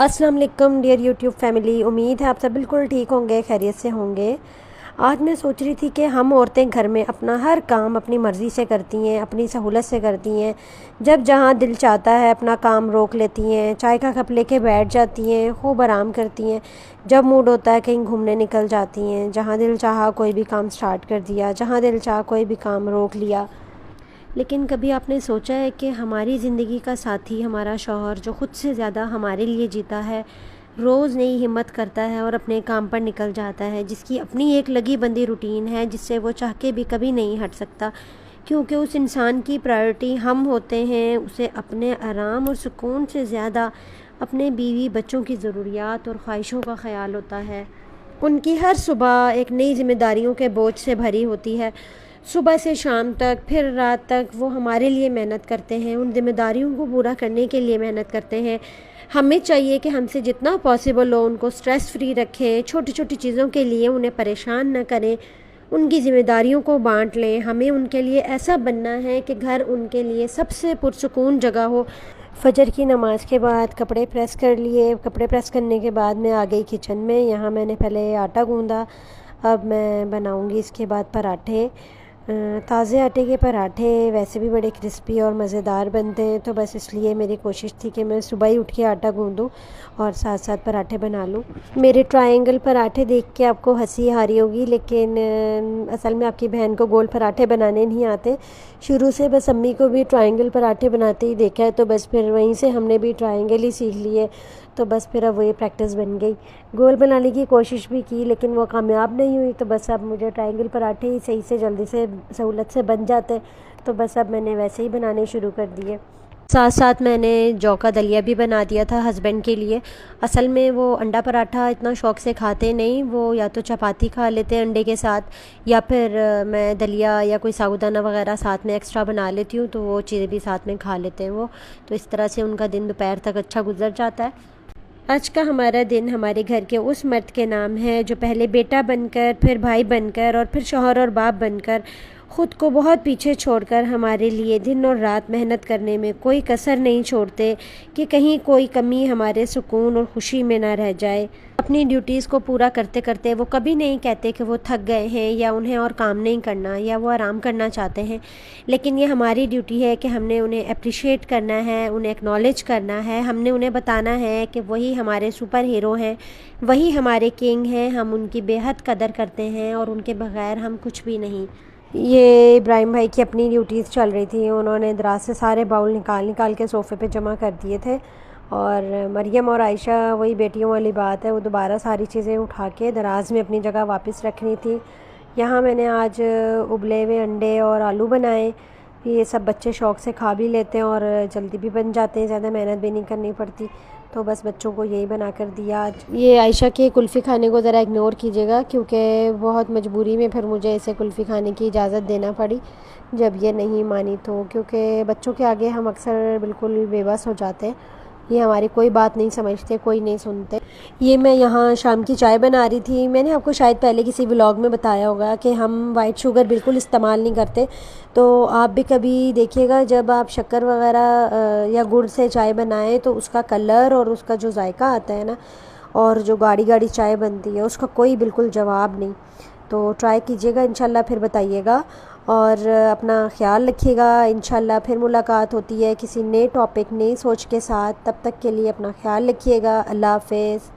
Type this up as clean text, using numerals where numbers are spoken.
अस्सलाम वालेकुम dear YouTube family. उम्मीद है आप सब बिल्कुल ठीक होंगे, खैरियत से होंगे। आज मैं सोच रही थी कि हम औरतें घर में अपना हर काम अपनी मर्ज़ी से करती हैं, अपनी सहूलत से करती हैं। जब जहाँ दिल चाहता है अपना काम रोक लेती हैं, चाय का कप लेके बैठ जाती हैं, खूब आराम करती हैं। जब मूड होता है कहीं घूमने निकल जाती हैं, जहाँ दिल चाहा कोई भी काम स्टार्ट कर दिया, जहाँ दिल चाहा कोई भी काम रोक लिया। लेकिन कभी आपने सोचा है कि हमारी ज़िंदगी का साथी हमारा शौहर, जो ख़ुद से ज़्यादा हमारे लिए जीता है, रोज़ नई हिम्मत करता है और अपने काम पर निकल जाता है, जिसकी अपनी एक लगी बंदी रूटीन है, जिससे वो चाह के भी कभी नहीं हट सकता, क्योंकि उस इंसान की प्रायोरिटी हम होते हैं। उसे अपने आराम और सुकून से ज़्यादा अपने बीवी बच्चों की ज़रूरियात और ख्वाहिशों का ख़्याल होता है। उनकी हर सुबह एक नई जिम्मेदारियों के बोझ से भरी होती है। सुबह से शाम तक, फिर रात तक वो हमारे लिए मेहनत करते हैं, उन जिम्मेदारियों को पूरा करने के लिए मेहनत करते हैं। हमें चाहिए कि हमसे जितना पॉसिबल हो उनको स्ट्रेस फ्री रखें, छोटी छोटी चीज़ों के लिए उन्हें परेशान न करें, उनकी ज़िम्मेदारियों को बांट लें। हमें उनके लिए ऐसा बनना है कि घर उनके लिए सबसे पुरसुकून जगह हो। फजर की नमाज़ के बाद कपड़े प्रेस कर लिए। कपड़े प्रेस करने के बाद मैं आ गई किचन में। यहाँ मैंने पहले आटा गूँधा, अब मैं बनाऊँगी इसके बाद पराठे। ताज़े आटे के पराठे वैसे भी बड़े क्रिस्पी और मज़ेदार बनते हैं, तो बस इसलिए मेरी कोशिश थी कि मैं सुबह ही उठ के आटा गूँधूँ और साथ साथ पराठे बना लूँ। मेरे ट्रायंगल पराठे देख के आपको हंसी आ रही होगी, लेकिन असल में आपकी बहन को गोल पराठे बनाने नहीं आते। शुरू से बस अम्मी को भी ट्रायंगल पराठे बनाते ही देखा है, तो बस फिर वहीं से हमने भी ट्रायंगल ही सीख लिए। तो बस फिर अब वही प्रैक्टिस बन गई। गोल बनाने की कोशिश भी की, लेकिन वो कामयाब नहीं हुई, तो बस अब मुझे ट्रायंगल पराठे ही सही से जल्दी से सहूलत से बन जाते, तो बस अब मैंने वैसे ही बनाने शुरू कर दिए। साथ साथ मैंने जौ का दलिया भी बना दिया था हस्बैंड के लिए। असल में वो अंडा पराठा इतना शौक़ से खाते नहीं, वो या तो चपाती खा लेते हैं अंडे के साथ, या फिर मैं दलिया या कोई साबूदाना वगैरह साथ में एक्स्ट्रा बना लेती हूँ, तो वो चीज़ें भी साथ में खा लेते हैं वो। तो इस तरह से उनका दिन दोपहर तक अच्छा गुजर जाता है। आज का हमारा दिन हमारे घर के उस मर्द के नाम है जो पहले बेटा बनकर, फिर भाई बनकर और फिर शौहर और बाप बनकर ख़ुद को बहुत पीछे छोड़कर हमारे लिए दिन और रात मेहनत करने में कोई कसर नहीं छोड़ते कि कहीं कोई कमी हमारे सुकून और ख़ुशी में ना रह जाए। अपनी ड्यूटीज़ को पूरा करते करते वो कभी नहीं कहते कि वो थक गए हैं या उन्हें और काम नहीं करना या वो आराम करना चाहते हैं, लेकिन ये हमारी ड्यूटी है कि हमने उन्हें अप्रिशिएट करना है, उन्हें एक्नॉलेज करना है। हमने उन्हें बताना है कि वही हमारे सुपर हीरो हैं, वही हमारे किंग हैं, हम उनकी बेहद कदर करते हैं और उनके बग़ैर हम कुछ भी नहीं। ये इब्राहिम भाई की अपनी ड्यूटीज़ चल रही थी। उन्होंने दराज से सारे बाउल निकाल निकाल के सोफ़े पे जमा कर दिए थे, और मरियम और आयशा, वही बेटियों वाली बात है, वो दोबारा सारी चीज़ें उठा के दराज में अपनी जगह वापस रखनी थी। यहाँ मैंने आज उबले हुए अंडे और आलू बनाए। ये सब बच्चे शौक़ से खा भी लेते हैं और जल्दी भी बन जाते हैं, ज़्यादा मेहनत भी नहीं करनी पड़ती, तो बस बच्चों को यही बना कर दिया आज। ये आयशा के कुल्फ़ी खाने को ज़रा इग्नोर कीजिएगा, क्योंकि बहुत मजबूरी में फिर मुझे इसे कुल्फ़ी खाने की इजाज़त देना पड़ी जब ये नहीं मानी तो, क्योंकि बच्चों के आगे हम अक्सर बिल्कुल बेबस हो जाते हैं। ये हमारी कोई बात नहीं समझते, कोई नहीं सुनते। ये मैं यहाँ शाम की चाय बना रही थी। मैंने आपको शायद पहले किसी व्लॉग में बताया होगा कि हम वाइट शुगर बिल्कुल इस्तेमाल नहीं करते, तो आप भी कभी देखिएगा जब आप शक्कर वगैरह या गुड़ से चाय बनाएं तो उसका कलर और उसका जो जायका आता है ना, और जो गाढ़ी गाढ़ी चाय बनती है, उसका कोई बिल्कुल जवाब नहीं। तो ट्राई कीजिएगा, इंशाल्लाह फिर बताइएगा, और अपना ख्याल रखिएगा। इंशाल्लाह फिर मुलाकात होती है किसी नए टॉपिक, नई सोच के साथ। तब तक के लिए अपना ख्याल रखिएगा। अल्लाह हाफ़िज़।